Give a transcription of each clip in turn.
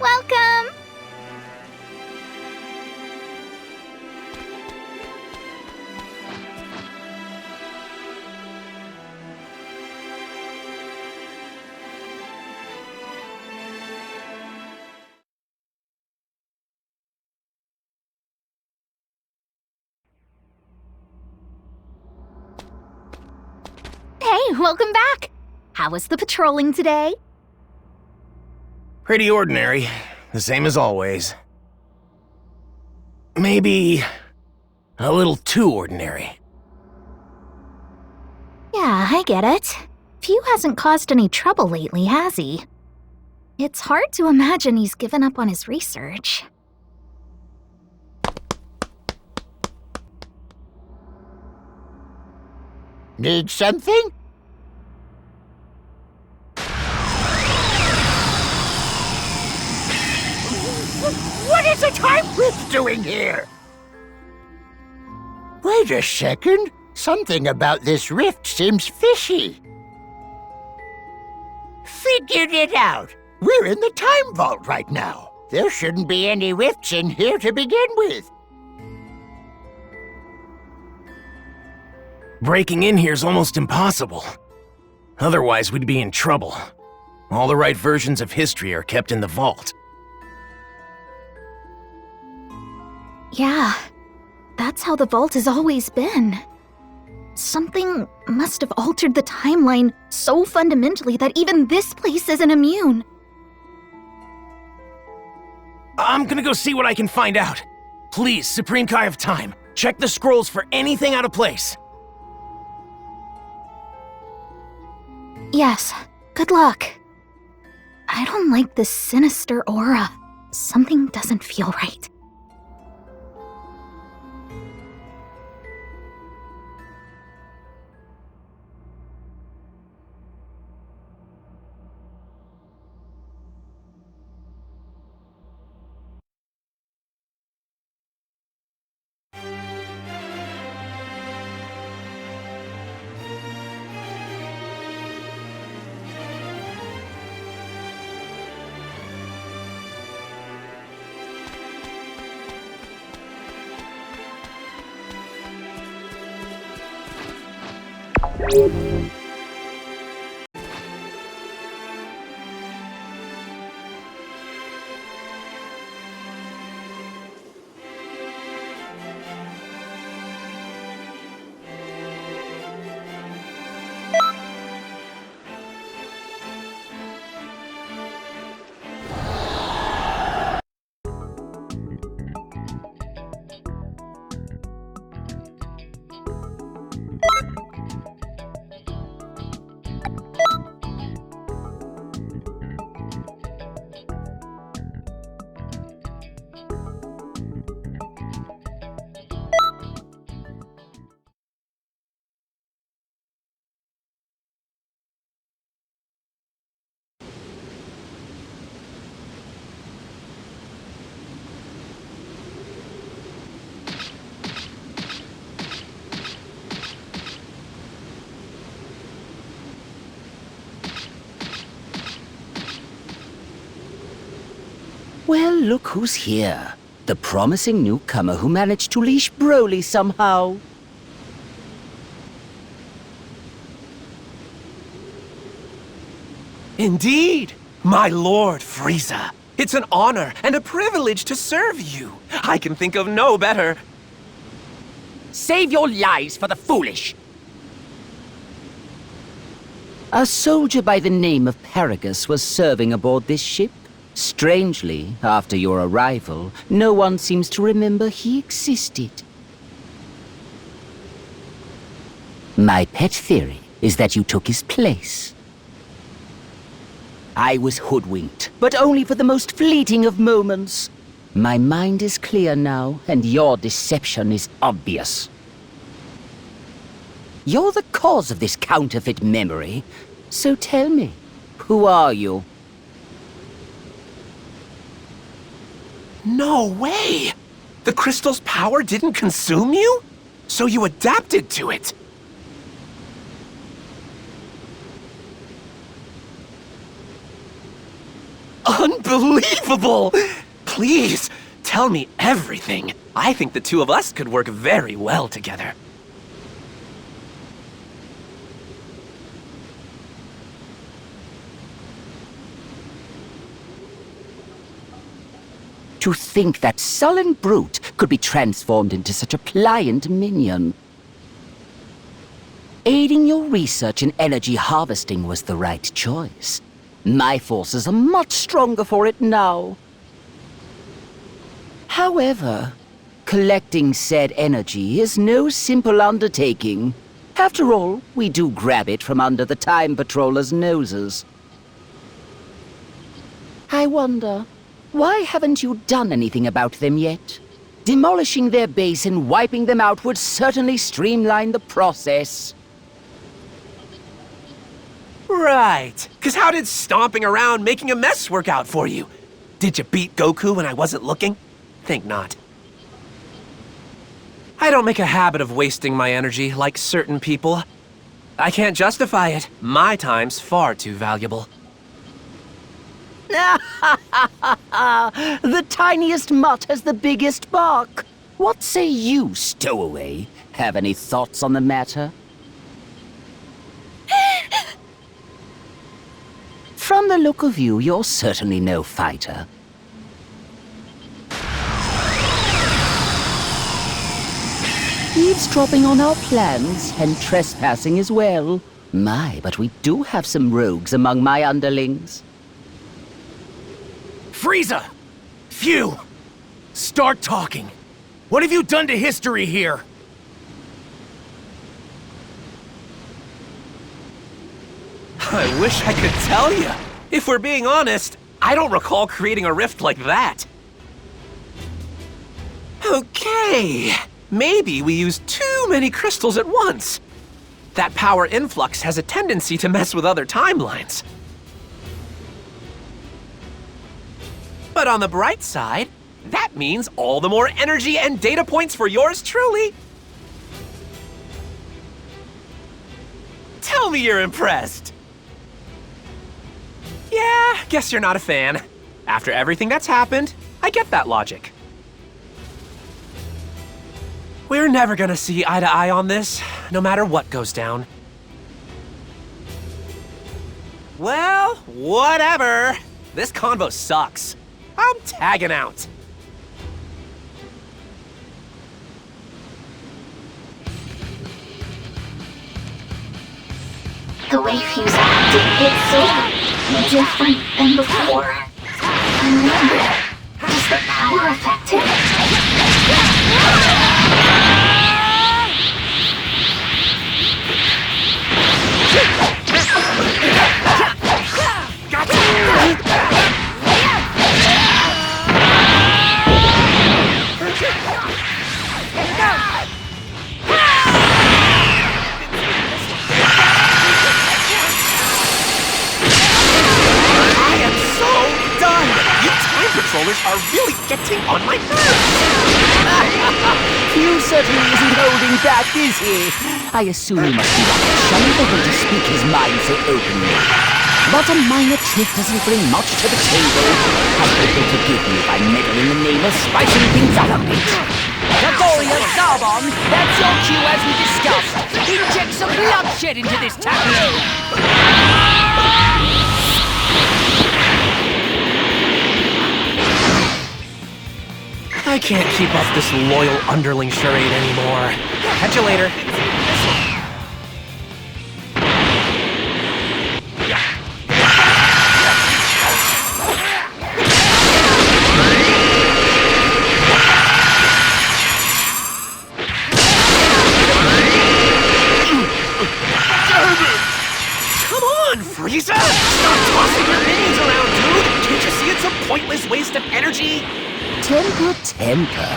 Welcome! Hey, welcome back! How was the patrolling today? Pretty ordinary. The same as always. Maybe a little too ordinary. Yeah, I get it. Few hasn't caused any trouble lately, has he? It's hard to imagine he's given up on his research. Need something? What is a time rift doing here? Wait a second. Something about this rift seems fishy. Figured it out. We're in the time vault right now. There shouldn't be any rifts in here to begin with. Breaking in here's almost impossible. Otherwise, we'd be in trouble. All the right versions of history are kept in the vault. Yeah, that's how the vault has always been. Something must have altered the timeline so fundamentally that even this place isn't immune. I'm gonna go see what I can find out. Please, Supreme Kai of Time, check the scrolls for anything out of place. Yes, good luck. I don't like this sinister aura. Something doesn't feel right. Well, look who's here. The promising newcomer who managed to leash Broly somehow. Indeed, my Lord Frieza. It's an honor and a privilege to serve you. I can think of no better. Save your lies for the foolish! A soldier by the name of Paragus was serving aboard this ship. Strangely, after your arrival, no one seems to remember he existed. My pet theory is that you took his place. I was hoodwinked, but only for the most fleeting of moments. My mind is clear now, and your deception is obvious. You're the cause of this counterfeit memory, so tell me, who are you? No way! The crystal's power didn't consume you? So you adapted to it! Unbelievable! Please, tell me everything. I think the two of us could work very well together. To think that sullen brute could be transformed into such a pliant minion. Aiding your research in energy harvesting was the right choice. My forces are much stronger for it now. However, collecting said energy is no simple undertaking. After all, we do grab it from under the Time Patrollers' noses. I wonder, why haven't you done anything about them yet? Demolishing their base and wiping them out would certainly streamline the process. Right. 'Cause how did stomping around making a mess work out for you? Did you beat Goku when I wasn't looking? Think not. I don't make a habit of wasting my energy like certain people. I can't justify it. My time's far too valuable. The tiniest mutt has the biggest bark. What say you, stowaway? Have any thoughts on the matter? From the look of you, you're certainly no fighter. Eavesdropping on our plans and trespassing as well. My, but we do have some rogues among my underlings. Frieza! Phew! Start talking. What have you done to history here? I wish I could tell you. If we're being honest, I don't recall creating a rift like that. Okay, maybe we used too many crystals at once. That power influx has a tendency to mess with other timelines. But on the bright side, that means all the more energy and data points for yours truly. Tell me you're impressed. Yeah, guess you're not a fan. After everything that's happened, I get that logic. We're never gonna see eye to eye on this, no matter what goes down. Well, whatever. This convo sucks. I'm tagging out. The way Fuse acted, it's so different than before. I wonder, does the power affect him? Controllers are really getting on my nerves! Hugh certainly isn't holding back, is he? I assume he must be rather shy for him to speak his mind so openly. But a minor trick doesn't bring much to the table. I hope you'll forgive me if I meddle in the name of spicing things up a bit. Gregorius Zarbon, that's your cue as we discussed. Inject some bloodshed into this tableau. I can't keep up this loyal underling charade anymore. Catch you later. Come on, Frieza! Stop tossing your minions around, dude! Can't you see it's a pointless waste of energy? Temper, temper.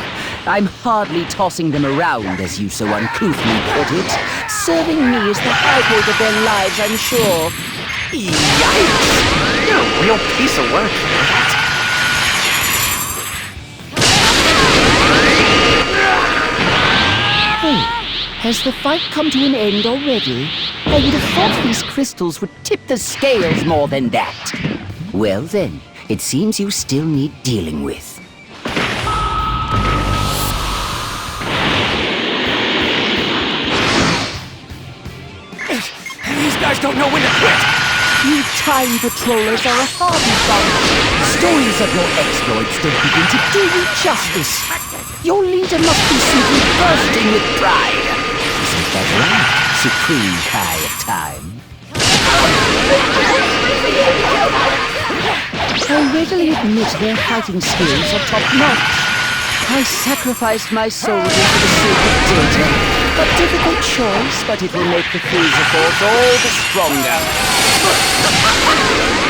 I'm hardly tossing them around, as you so uncouthly put it. Serving me is the high point of their lives, I'm sure. Yikes! You're a real piece of work, you know that? Oh, has the fight come to an end already? I would have thought these crystals would tip the scales more than that. Well then, it seems you still need dealing with. These guys don't know when to quit! You time patrollers are a hardy bunch. Stories of your exploits don't begin to do you justice. Your leader must be simply bursting with pride. Isn't that right, Supreme Kai of Time? I readily admit their fighting skills are top-notch. I sacrificed my soldiers for the sake of data. A difficult choice, but it will make the Frieza Force all the stronger.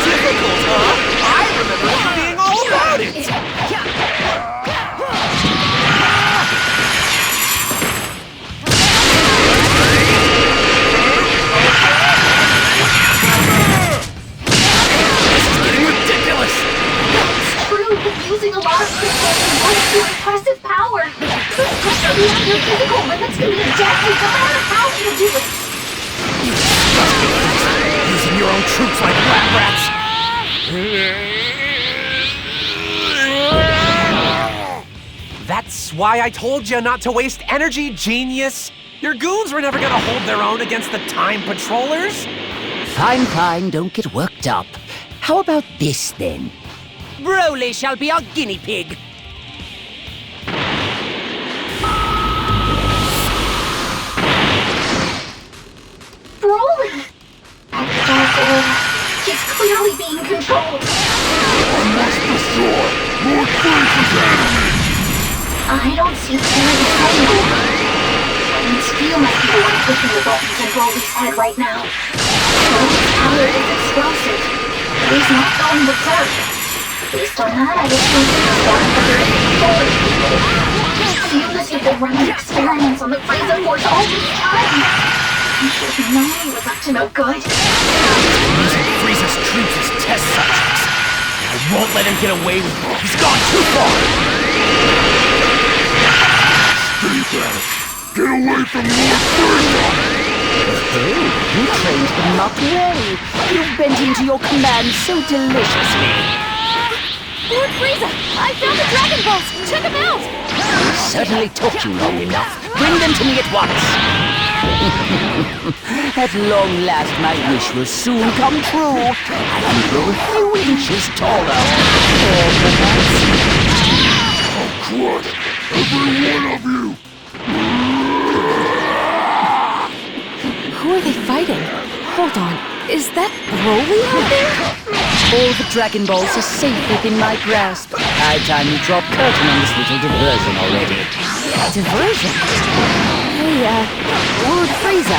Difficult, huh? I remember you being all about it! This is getting ridiculous! It's true, but using a lot of crystals involves your impressive power. Pushing beyond your physical limits can be deadly, no matter how you do it. You disgusting beast, using your own troops like lab rats! That's why I told you not to waste energy, genius! Your goons were never gonna hold their own against the Time Patrollers! Fine, fine, don't get worked up. How about this, then? Broly shall be our guinea pig. Broly! That dark aura, he's clearly being controlled. I must destroy Lord Frieza's enemy! I don't see clearly anymore. That means you must be the one pushing the buttons in Broly's head right now. Broly's power is explosive. He's not going berserk. Based on that, I assume he's starting to hurt Broly. Feel as you've been running experiments on the Frieza Force all this time. You should have known he was up to no good. Using Frieza's troops as test subjects. I won't let him get away with it. He's gone too far! Stay back! Get away from Lord Frieza! Oh, you trained him not well. You bent into your command so deliciously. Lord Frieza! I found the Dragon Balls! Check them out! Certainly took you long enough. Bring them to me at once. At long last, my wish will soon come true. I can grow a few inches taller. Or perhaps... Crush every one of you! Who are they fighting? Hold on, is that Broly out there? All the Dragon Balls are safe within my grasp. High time you drop curtain on this little diversion already. Diversion? Hey, Lord Frieza,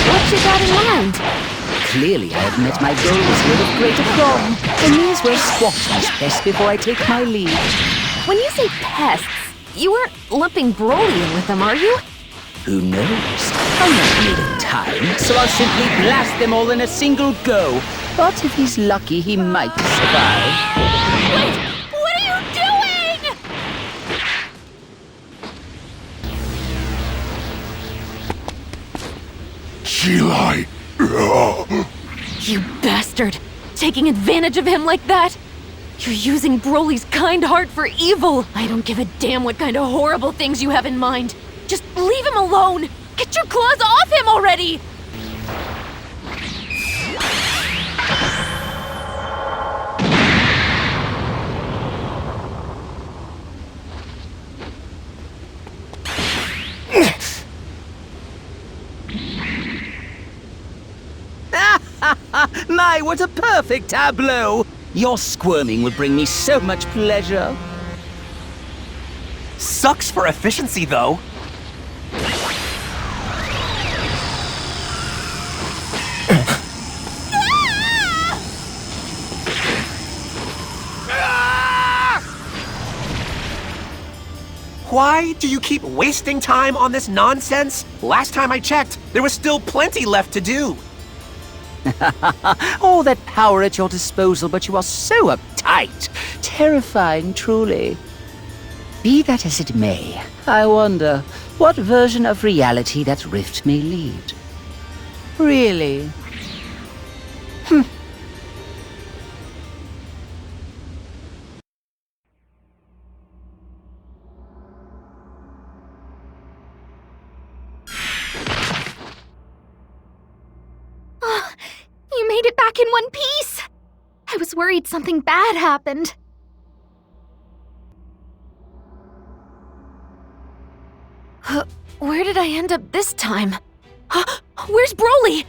what you got in mind? Clearly, I have met my goals here with great aplomb. And these will squash these pests before I take my leave. When you say pests, you aren't lumping Broly in with them, are you? Who knows? I'm not made of time, so I'll simply blast them all in a single go. But if he's lucky, he might survive. Wait! What are you doing? She lied. You bastard! Taking advantage of him like that? You're using Broly's kind heart for evil! I don't give a damn what kind of horrible things you have in mind. Just leave him alone! Get your claws off him already! My, what a perfect tableau! Your squirming would bring me so much pleasure. Sucks for efficiency, though. Why do you keep wasting time on this nonsense? Last time I checked, there was still plenty left to do. All that power at your disposal, but you are so uptight. Terrifying, truly. Be that as it may, I wonder what version of reality that rift may lead. Really? You made it back in one piece! I was worried something bad happened. Where did I end up this time? Where's Broly?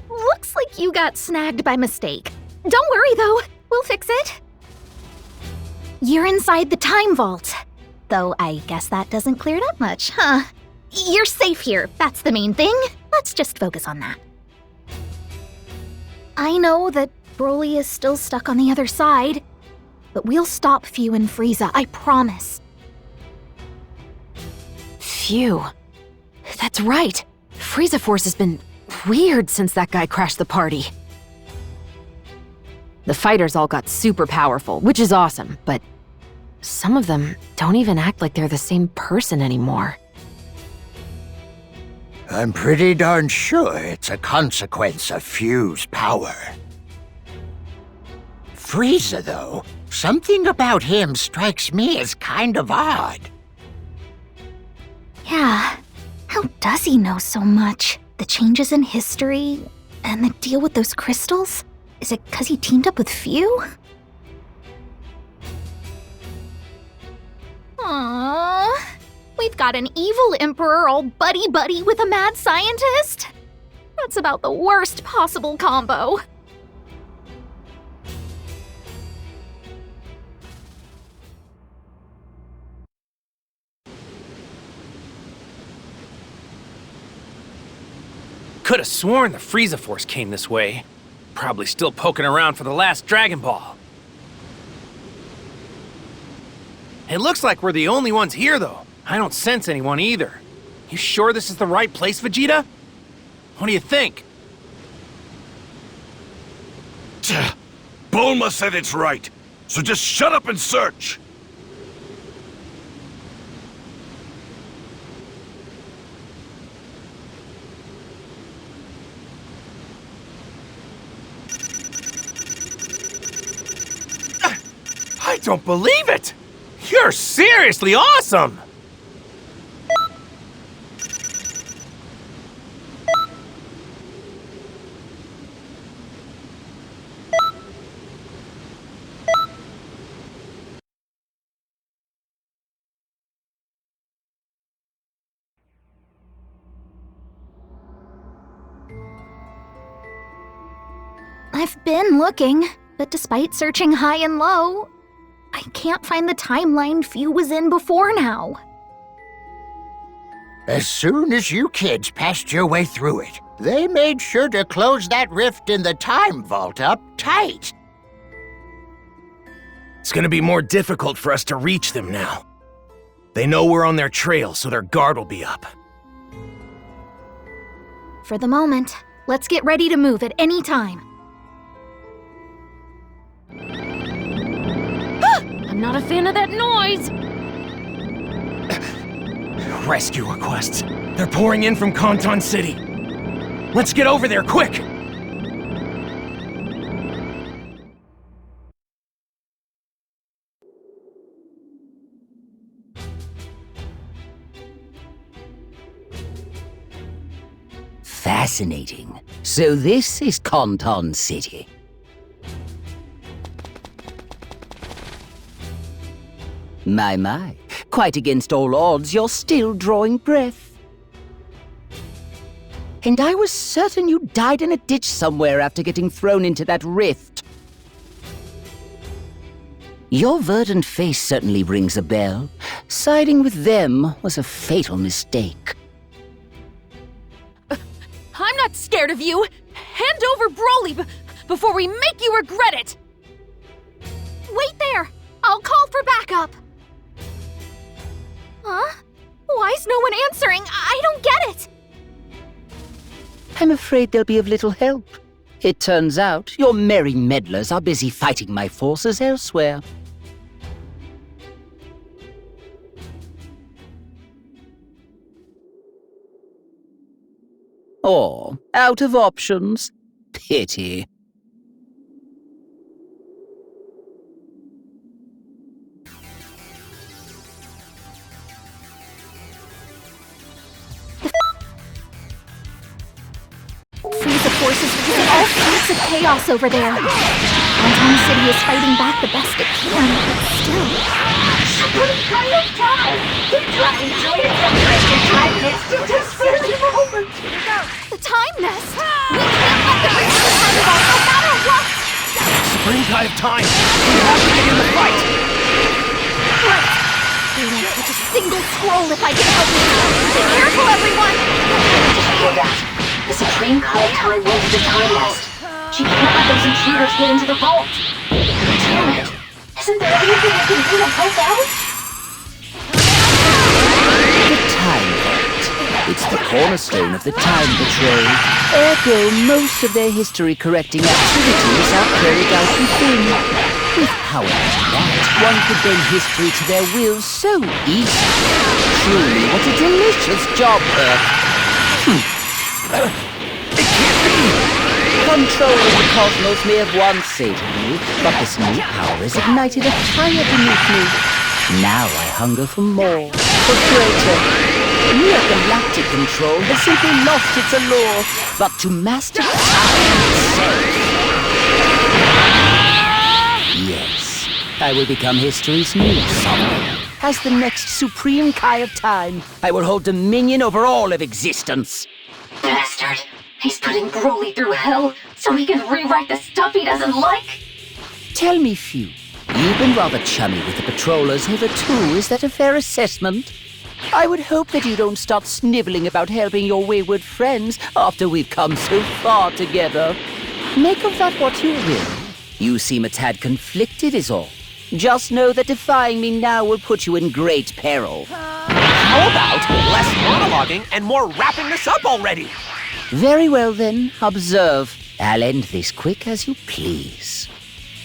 Looks like you got snagged by mistake. Don't worry though, we'll fix it. You're inside the time vault. Though I guess that doesn't clear it up much, huh? You're safe here, that's the main thing. Let's just focus on that. I know that Broly is still stuck on the other side, but we'll stop Fu and Frieza, I promise. Phew. That's right. Frieza Force has been weird since that guy crashed the party. The fighters all got super powerful, which is awesome, but some of them don't even act like they're the same person anymore. I'm pretty darn sure it's a consequence of Fu's power. Frieza, though, something about him strikes me as kind of odd. Yeah, how does he know so much? The changes in history, and the deal with those crystals? Is it 'cause he teamed up with Fu? Aww, we've got an evil emperor all buddy-buddy with a mad scientist? That's about the worst possible combo. Could have sworn the Frieza Force came this way. Probably still poking around for the last Dragon Ball. It looks like we're the only ones here, though. I don't sense anyone either. You sure this is the right place, Vegeta? What do you think? Bulma said it's right, so just shut up and search! I don't believe it! You're seriously awesome! I've been looking, but despite searching high and low, I can't find the timeline Few was in before now. As soon as you kids passed your way through it, they made sure to close that rift in the time vault up tight. It's gonna be more difficult for us to reach them now. They know we're on their trail, so their guard will be up. For the moment, let's get ready to move at any time. I'm not a fan of that noise! Rescue requests. They're pouring in from Kanton City. Let's get over there, quick! Fascinating. So this is Kanton City. My. Quite against all odds, you're still drawing breath. And I was certain you died in a ditch somewhere after getting thrown into that rift. Your verdant face certainly rings a bell. Siding with them was a fatal mistake. I'm not scared of you! Hand over Broly before we make you regret it! Wait there! I'll call for backup! Huh? Why is no one answering? I don't get it! I'm afraid they'll be of little help. It turns out your merry meddlers are busy fighting my forces elsewhere. Or out of options. Pity. Frieza forces causing all sorts of chaos over there. Kanton City is fighting back the best it can, but still. What kind of time? They're trying to interpret the time nest to this very moment. The time nest? We can't let them reach the time vault no matter what! Supreme Kai of Time! We have to get in the fight! Right. They won't touch a single scroll if I can help it. Be careful, everyone! Hear that? The Supreme Kai of Time went to the time nest. She can't let those intruders get into the vault. Damn it! Isn't there anything we can do to help out? The Time Vault. It's the cornerstone of the Time Patrol. Ergo, most of their history-correcting activities are carried out within. With power like that, one could bend history to their will so easily. Truly, what a delicious job, It can't be! Control of the cosmos may have once sated me, but this new power has ignited a fire beneath me. Now I hunger for more, for greater. Mere galactic control has simply lost its allure, but to master time itself. Yes, I will become history's new sovereign. As the next Supreme Kai of Time, I will hold dominion over all of existence. Bastard! He's putting Broly through hell so he can rewrite the stuff he doesn't like? Tell me, Few, you've been rather chummy with the patrollers hitherto. Is that a fair assessment? I would hope that you don't start sniveling about helping your wayward friends after we've come so far together. Make of that what you will. You seem a tad conflicted is all. Just know that defying me now will put you in great peril. How about less monologuing and more wrapping this up already? Very well then, observe. I'll end this quick as you please.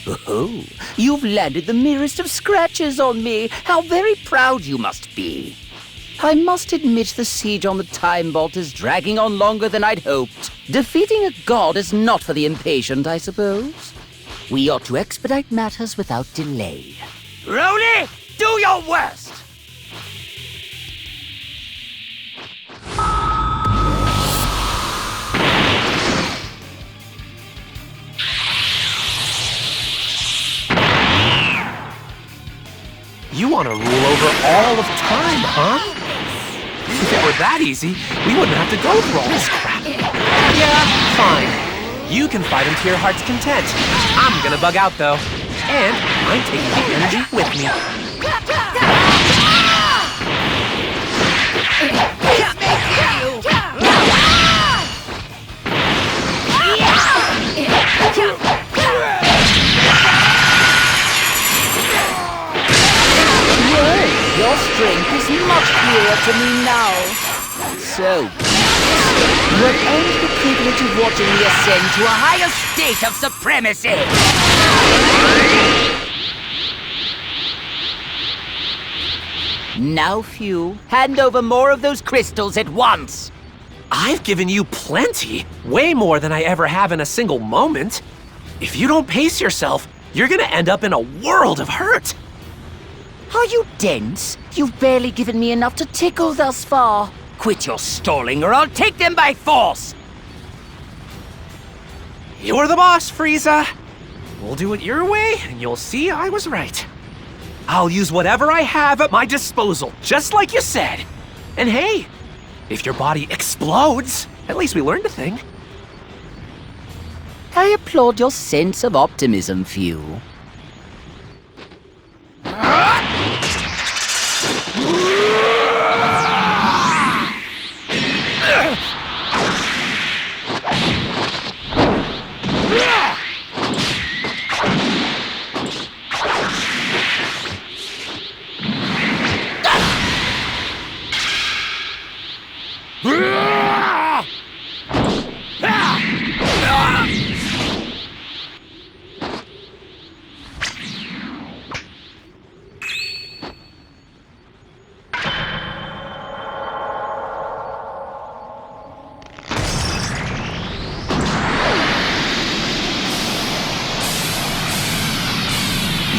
Oh, you've landed the merest of scratches on me. How very proud you must be. I must admit the siege on the Time Vault is dragging on longer than I'd hoped. Defeating a god is not for the impatient, I suppose. We ought to expedite matters without delay. Rony, do your worst! You want to rule over all of time, huh? If it were that easy, we wouldn't have to go through all this crap. Yeah, fine. You can fight him to your heart's content. I'm gonna bug out, though. And I'm taking the energy with me. Your strength is much clearer to me now. So, you have earned the privilege of watching me ascend to a higher state of supremacy. Now, Few, hand over more of those crystals at once. I've given you plenty. Way more than I ever have in a single moment. If you don't pace yourself, you're gonna end up in a world of hurt. Are you dense? You've barely given me enough to tickle thus far. Quit your stalling or I'll take them by force! You're the boss, Frieza. We'll do it your way, and you'll see I was right. I'll use whatever I have at my disposal, just like you said. And hey, if your body explodes, at least we learned a thing. I applaud your sense of optimism, Few.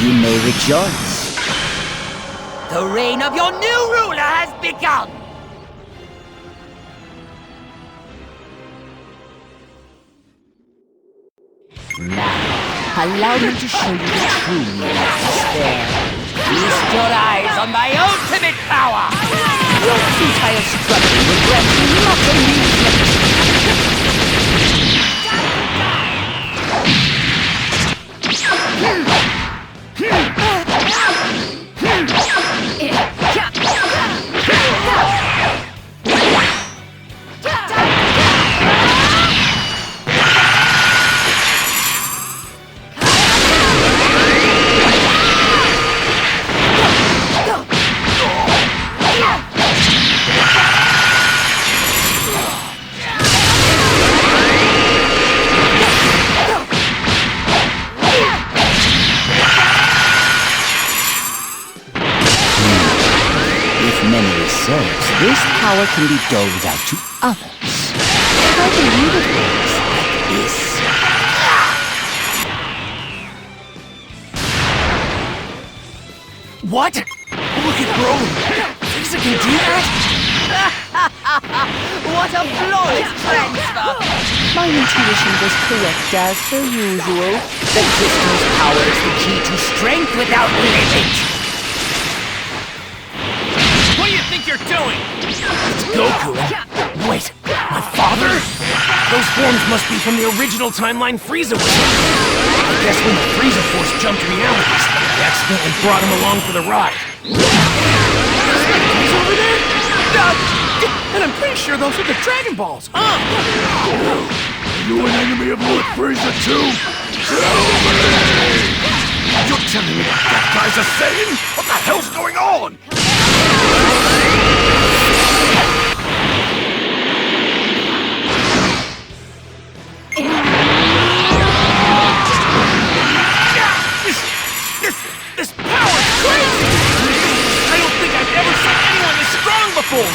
You may rejoice. The reign of your new ruler has begun! Now, allow me to show you the true meaning of despair. Feast your eyes on my ultimate power! Your futile struggle will grant you much amusement. This power can be doled out to others. I believe it works like this. What? Look at Broly! Frieza can do that? What a flawless transfer! My intuition was correct as per usual. The crystal's power is the key to strength without limit. What do you think you're doing? It's Goku. Wait, my father? Those forms must be from the original timeline Frieza was in. I guess when the Frieza Force jumped realities, they accidentally brought him along for the ride. He's over there? And I'm pretty sure those are the Dragon Balls, huh? Are you an enemy of Lord Frieza too? Tell me! You're telling me that guy's a Saiyan? What the hell's going on? This power's crazy! I don't think I've ever seen anyone this strong before!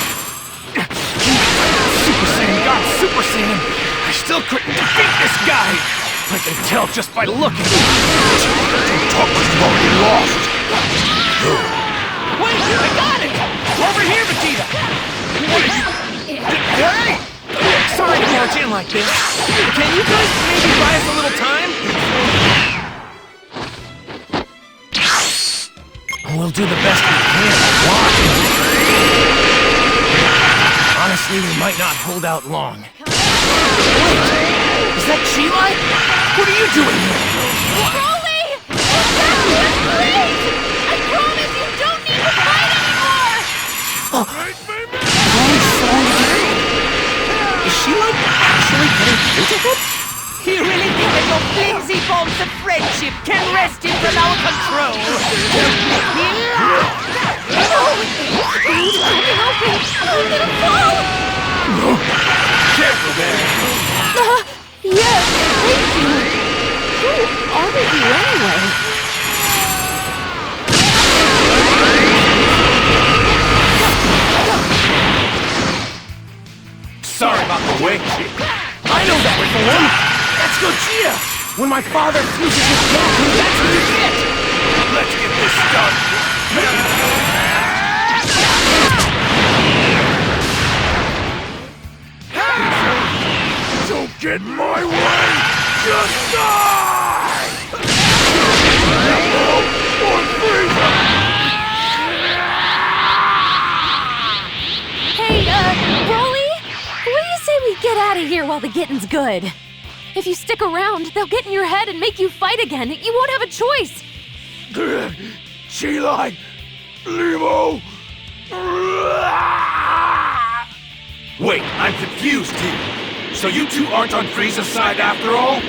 Super Saiyan God, Super Saiyan! I still couldn't defeat this guy! I can tell just by looking. Don't talk like you've already lost. Wait, I got it! Over here, Vegeta! Hey! Sorry to barge in like this. Can you guys maybe buy us a little time? We'll do the best we can. Honestly, we might not hold out long. Wait! Is Is that Sheila? What are you doing here? Broly! Please! I promise you don't need to fight anymore! Is she like actually getting into him? You really think that your flimsy bonds of friendship can wrest him from our control? I'm gonna fall! Careful there! Yes, thank you! Who are you anyway? Sorry about the wait. I know that form! That's Gogeta! When my father fuses with Goku, that's what you get! Let's get this done! Don't get in my way! Just die! Or Frieza! Hey, Broly? What do you say we get out of here while the getting's good? If you stick around, they'll get in your head and make you fight again. You won't have a choice. Chi-Line! Limo! Wait, I'm confused here. So you two aren't on Frieza's side after all?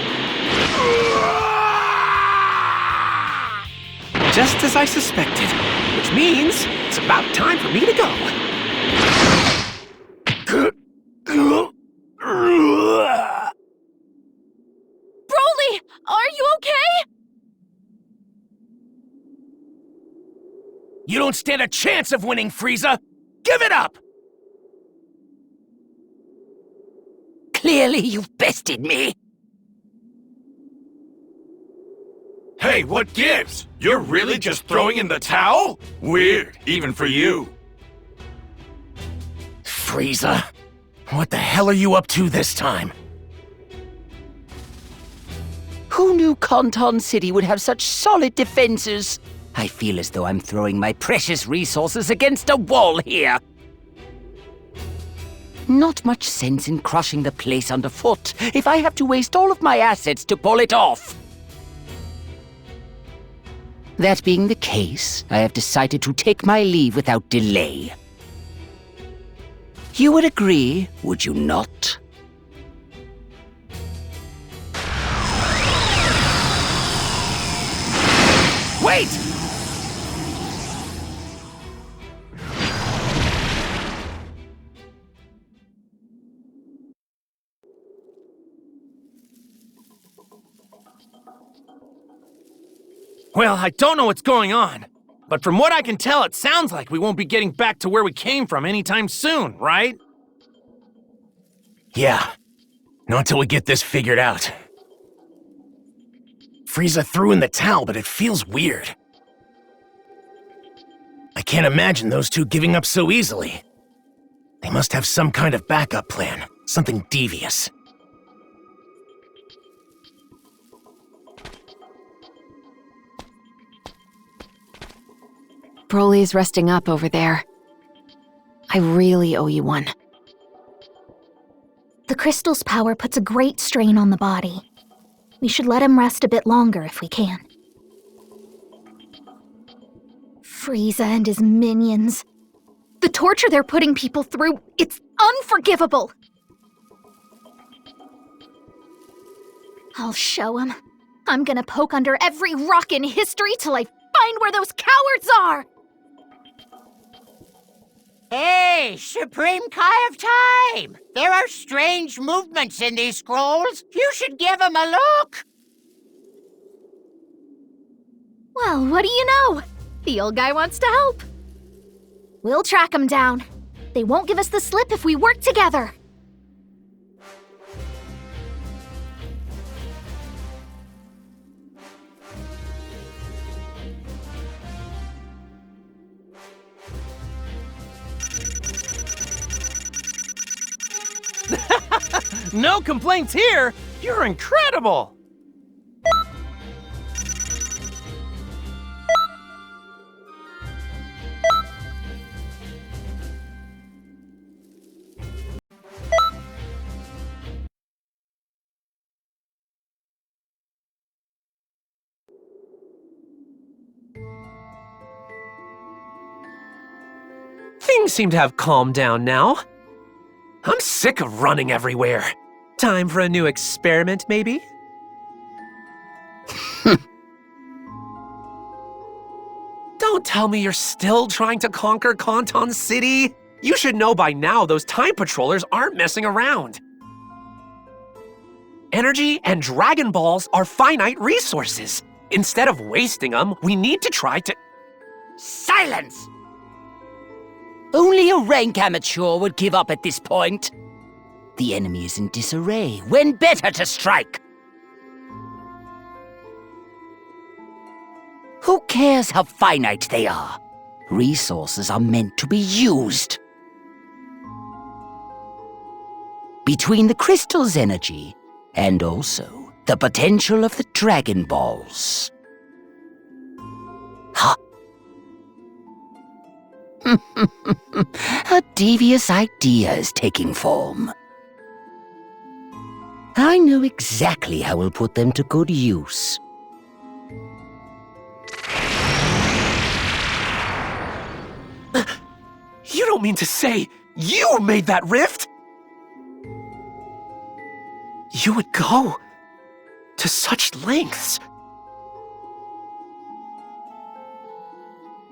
Just as I suspected. Which means it's about time for me to go. Broly, are you okay? You don't stand a chance of winning, Frieza! Give it up! Clearly you've bested me. Hey, what gives? You're really just throwing in the towel? Weird, even for you. Frieza, what the hell are you up to this time? Who knew Kanton City would have such solid defenses? I feel as though I'm throwing my precious resources against a wall here. Not much sense in crushing the place underfoot if I have to waste all of my assets to pull it off. That being the case, I have decided to take my leave without delay. You would agree, would you not? Wait! Well, I don't know what's going on, but from what I can tell, it sounds like we won't be getting back to where we came from anytime soon, right? Yeah, not until we get this figured out. Frieza threw in the towel, but it feels weird. I can't imagine those two giving up so easily. They must have some kind of backup plan, something devious. Broly's resting up over there. I really owe you one. The crystal's power puts a great strain on the body. We should let him rest a bit longer if we can. Frieza and his minions. The torture they're putting people through, it's unforgivable! I'll show him. I'm gonna poke under every rock in history till I find where those cowards are! Hey, Supreme Kai of Time! There are strange movements in these scrolls. You should give them a look! Well, what do you know? The old guy wants to help. We'll track him down. They won't give us the slip if we work together. No complaints here! You're incredible! Things seem to have calmed down now. I'm sick of running everywhere. Time for a new experiment, maybe? Don't tell me you're still trying to conquer Kanton City. You should know by now those time patrollers aren't messing around. Energy and Dragon Balls are finite resources. Instead of wasting them, we need to try to... Silence! Only a rank amateur would give up at this point. The enemy is in disarray. When better to strike? Who cares how finite they are? Resources are meant to be used. Between the crystal's energy and also the potential of the Dragon Balls. Huh? A devious idea is taking form. I know exactly how we'll put them to good use. You don't mean to say you made that rift? You would go to such lengths.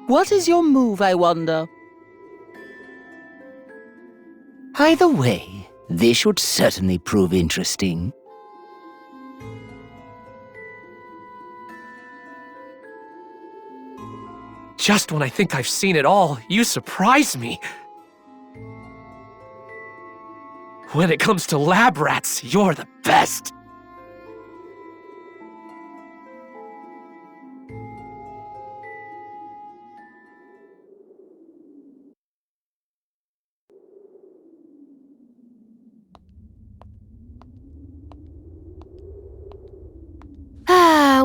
What is your move, I wonder? Either way, this should certainly prove interesting. Just when I think I've seen it all, you surprise me. When it comes to lab rats, you're the best.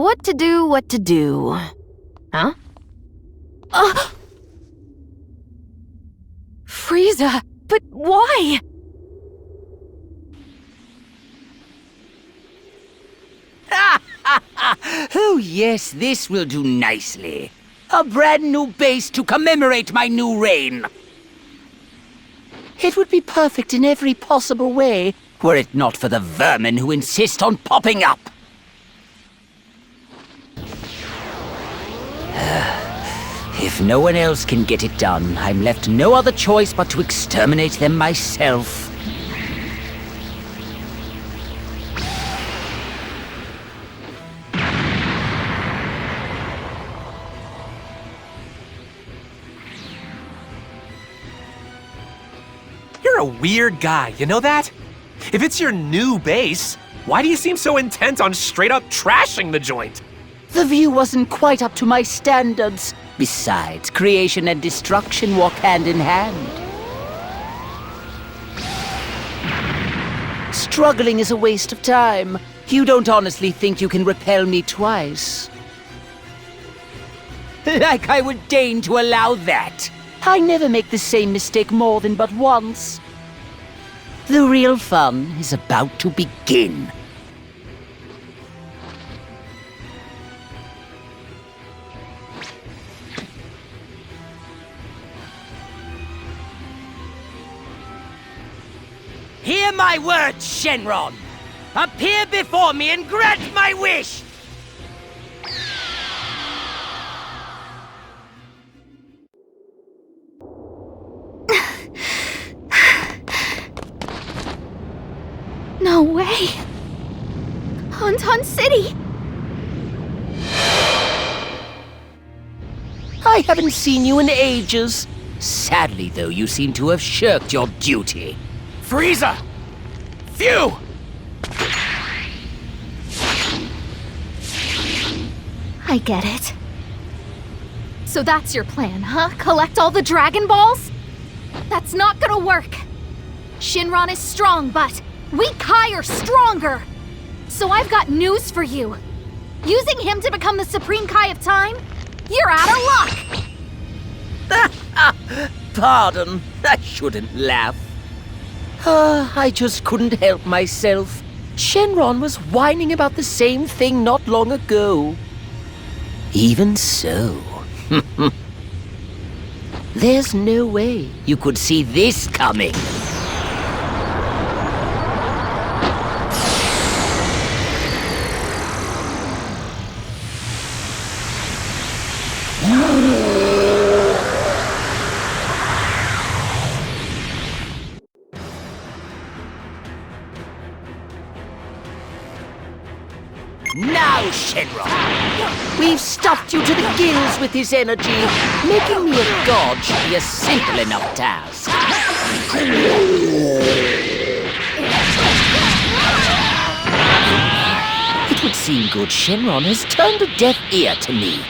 What to do, what to do. Huh? Frieza, but why? Oh yes, this will do nicely. A brand new base to commemorate my new reign. It would be perfect in every possible way, were it not for the vermin who insist on popping up. If no one else can get it done, I'm left no other choice but to exterminate them myself. You're a weird guy, you know that? If it's your new base, why do you seem so intent on straight up trashing the joint? The view wasn't quite up to my standards. Besides, creation and destruction walk hand in hand. Struggling is a waste of time. You don't honestly think you can repel me twice? Like I would deign to allow that. I never make the same mistake more than but once. The real fun is about to begin. Hear my words, Shenron! Appear before me and grant my wish! No way! Kanton City! I haven't seen you in ages. Sadly, though, you seem to have shirked your duty. Frieza! Phew! I get it. So that's your plan, huh? Collect all the Dragon Balls? That's not gonna work. Shinron is strong, but we Kai are stronger. So I've got news for you. Using him to become the Supreme Kai of Time? You're out of luck! Pardon, I shouldn't laugh. I just couldn't help myself. Shenron was whining about the same thing not long ago. Even so, There's no way you could see this coming. Now, Shenron! We've stuffed you to the gills with his energy. Making me a god should be a simple enough task. It would seem good Shenron has turned a deaf ear to me.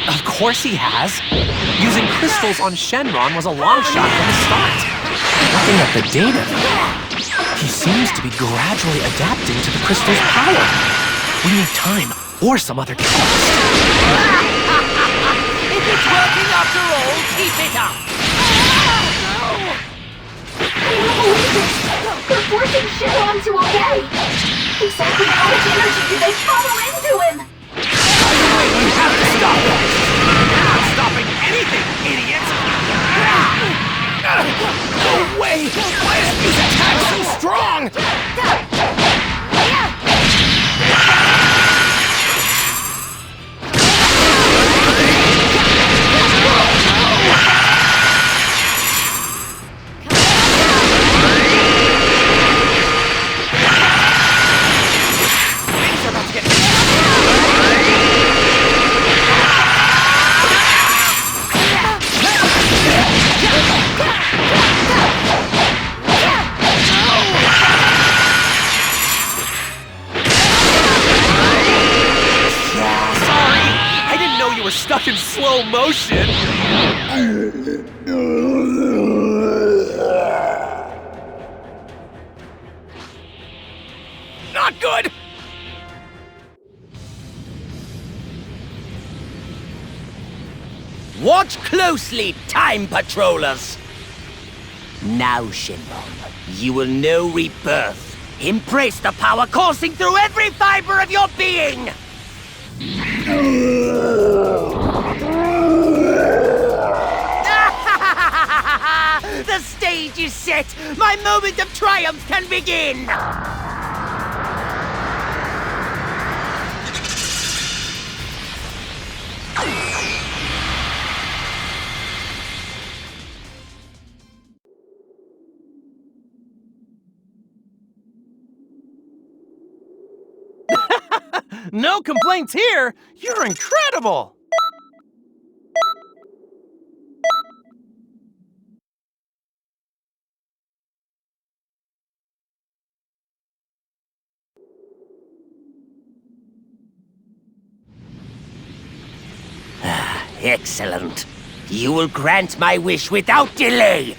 Of course he has. Using crystals on Shenron was a long shot from the start. Looking at the data, he seems to be gradually adapting to the crystal's power. We need time, or some other catalyst. If it's working after all, keep it up! They're forcing Shenron to obey! Exactly how much energy do they funnel into him? Wait, we have to stop them! You're not stopping anything, idiot! No way! Why is this attack so strong? Stuck in slow motion. Not good. Watch closely, Time Patrollers! Now, Shenron, you will know rebirth. Embrace the power coursing through every fiber of your being! The stage is set! My moment of triumph can begin! No complaints here! You're incredible! Excellent. You will grant my wish without delay.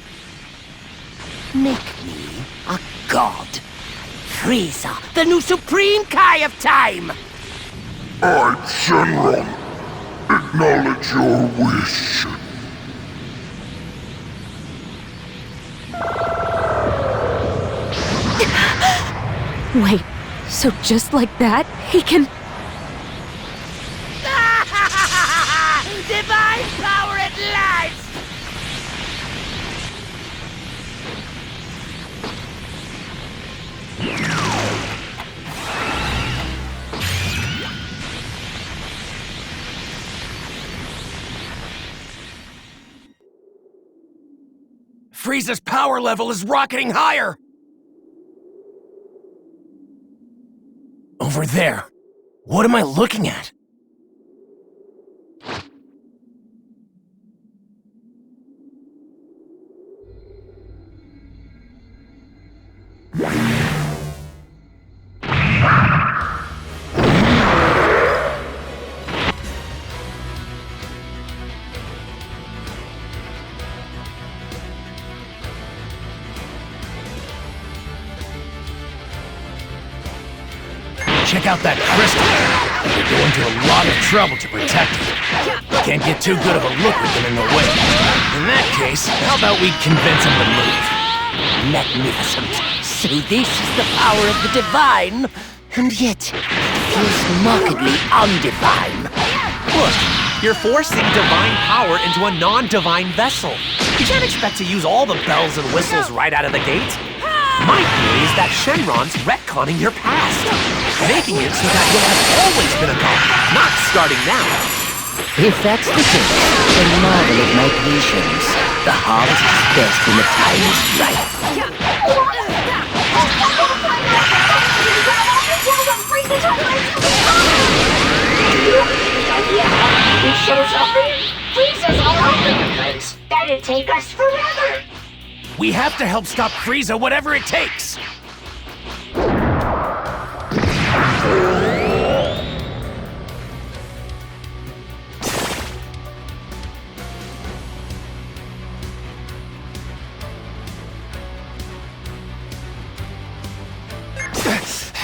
Make me a god. Frieza, the new Supreme Kai of Time! I, Shenron, acknowledge your wish. Wait, so just like that, he can... Divine power at last! Frieza's power level is rocketing higher! Over there. What am I looking at? Check out that crystal. They're going to a lot of trouble to protect it. Can't get too good of a look with them in the way. In that case, how about we convince them to move? Magnificent. So this is the power of the divine, and yet it feels markedly undivine. What? You're forcing divine power into a non-divine vessel. You can't expect to use all the bells and whistles right out of the gate. My theory is that Shenron's retconning your past, making it so that you'll have always been a god, not starting now. If that's the case, then marvel at my patience. The harvest is best when the time is right. It shows up and Frieza's all over the place. That'd take us forever. We have to help stop Frieza, whatever it takes!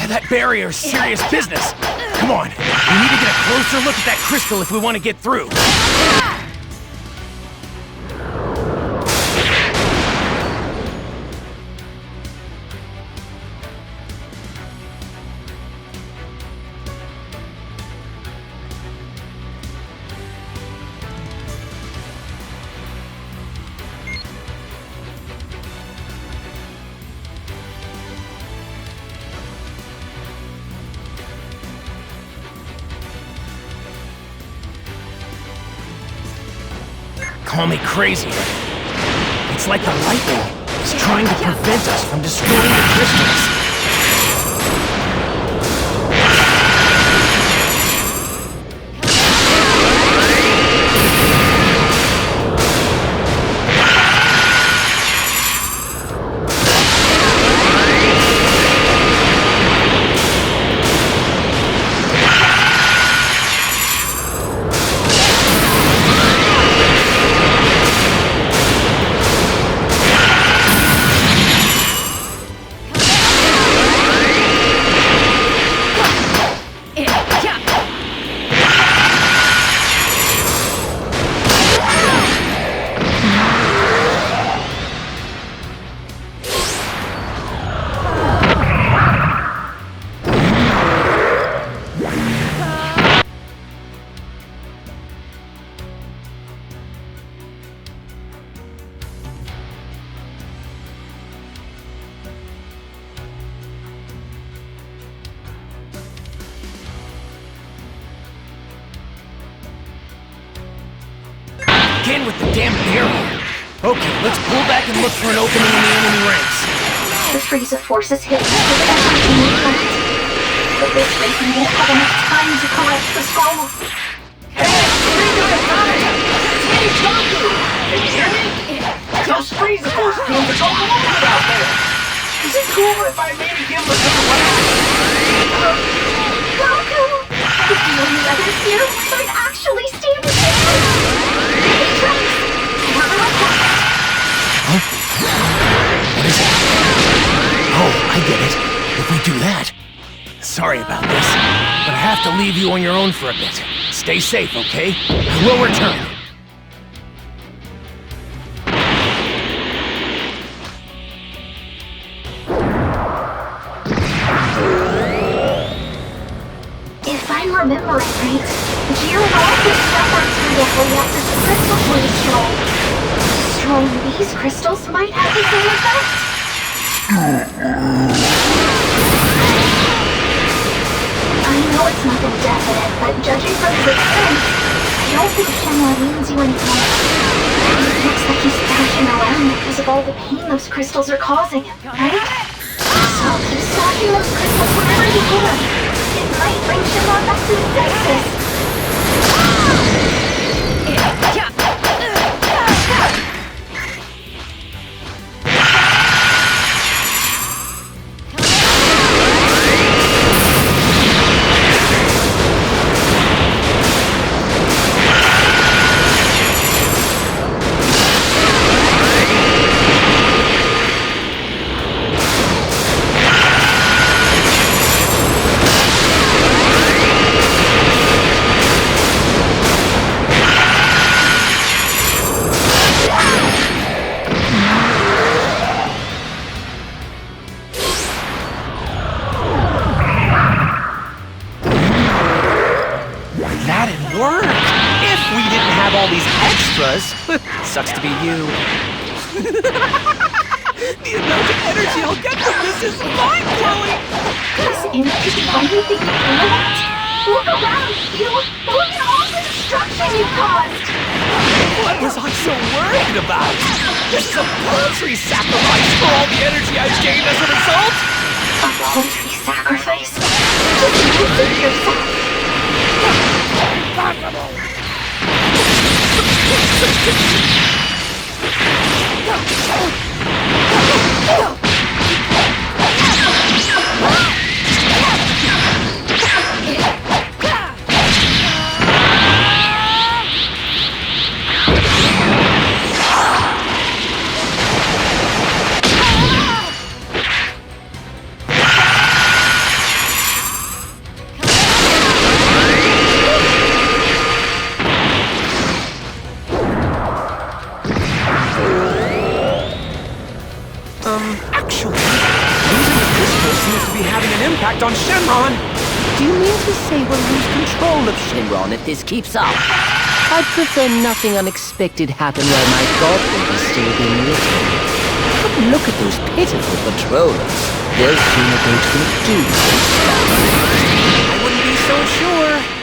That barrier's serious business. Come on, we need to get a closer look at that crystal if we want to get through. Call me crazy, but it's like the lightning is trying to prevent us from destroying the crystals. Again with the damn barrier. Okay, let's pull back and look for an opening in the enemy ranks. The Frieza force is hidden with everything we plant. But this way we won't have enough time to collect the scroll. Hey, it's Goku! Can you hear me? Those Frieza force beams are going over out there. Is it cooler if I maybe give them a little Goku! If the only others here might actually stand a chance. What is it? Oh, I get it. If we do that. Sorry about this, but I have to leave you on your own for a bit. Stay safe, okay? I will return. If I'm remembering right, Gear-Rock is suffered immediately after the crystals were destroyed. Destroying these crystals might have the same effect. I know it's nothing definite, but judging from his expense, I don't think Shenron means you anymore. It looks like he's backing around because of all the pain those crystals are causing him, right? So keep stacking those crystals whenever you can. It might bring Shenron back to his senses. Buzz. Sucks to be you. The amount of energy I'll get from this is mind-blowing! This energy anything you want? Look around you! Look at all the destruction you've caused! What was I so worried about? This is a paltry sacrifice for all the energy I've gained as a result! A paltry sacrifice? Just use it yourself! Impossible! Actually, losing the crystal seems to be having an impact on Shenron. Do you mean to say we'll lose control of Shenron if this keeps up? I'd prefer nothing unexpected happen while my god will be still being written. But look at those pitiful patrollers. They'll sooner go to the doom than stop. I wouldn't be so sure.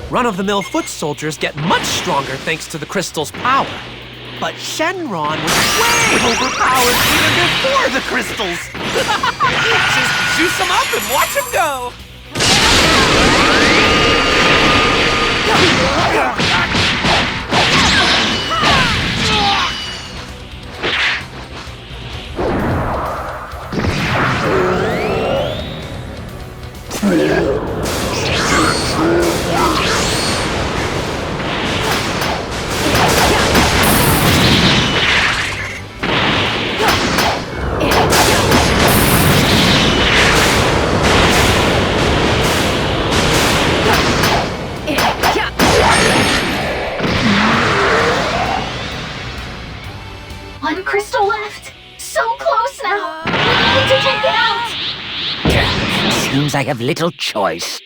Run-of-the-mill foot soldiers get much stronger thanks to the crystal's power. But Shenron was way overpowered even before the crystals! Just juice them up and watch them go! One crystal left! So close now! We need to take it out! Seems I have little choice.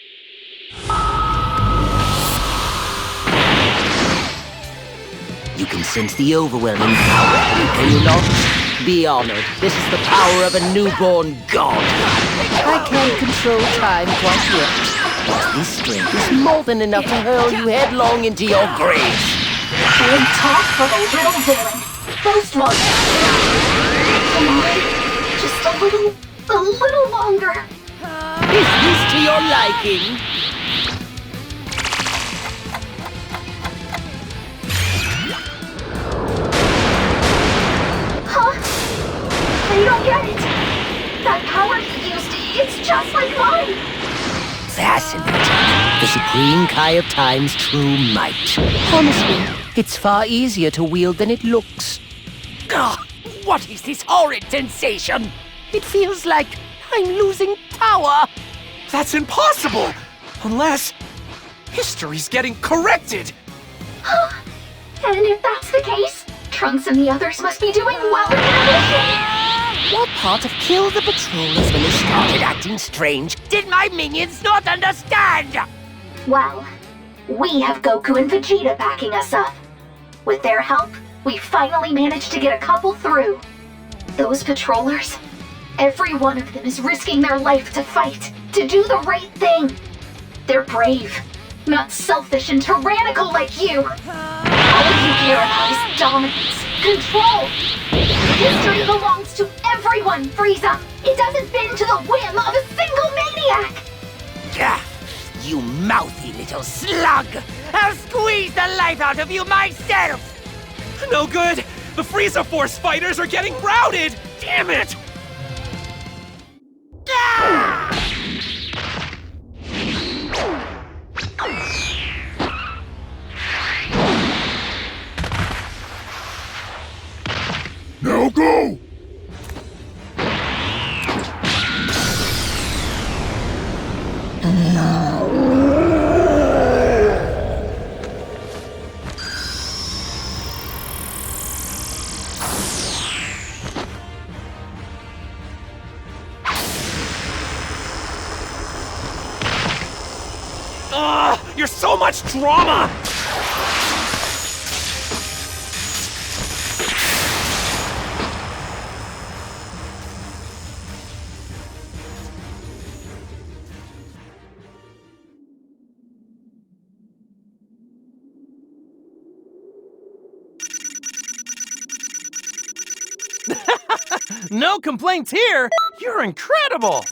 You can sense the overwhelming power, can you not? Be honored. This is the power of a newborn god. I can't control time quite yet, but this strength is more than enough to hurl you headlong into your graves. Big talk for the little villain. Most one. Come on. Just a little longer. Is this to your liking? Huh? I don't get it. That power he used, it's just like mine. Fascinating. The supreme Kai of Time's true might. Honestly, it's far easier to wield than it looks. Ugh, what is this horrid sensation? It feels like I'm losing power. That's impossible! Unless history's getting corrected! And if that's the case, Trunks and the others must be doing well in their mission. What part of kill the patrollers when they started acting strange did my minions not understand? Well, we have Goku and Vegeta backing us up. With their help, we finally managed to get a couple through. Those patrollers, every one of them is risking their life to fight, to do the right thing. They're brave, not selfish and tyrannical like you. All you care about is dominance, control. History belongs to everyone. everyone, Frieza! It doesn't bend to the whim of a single maniac! Gah! You mouthy little slug! I'll squeeze the life out of you myself! No good! The Frieza Force fighters are getting routed! Damn it! Now go! Ugh! You're so much drama! No complaints here! You're incredible!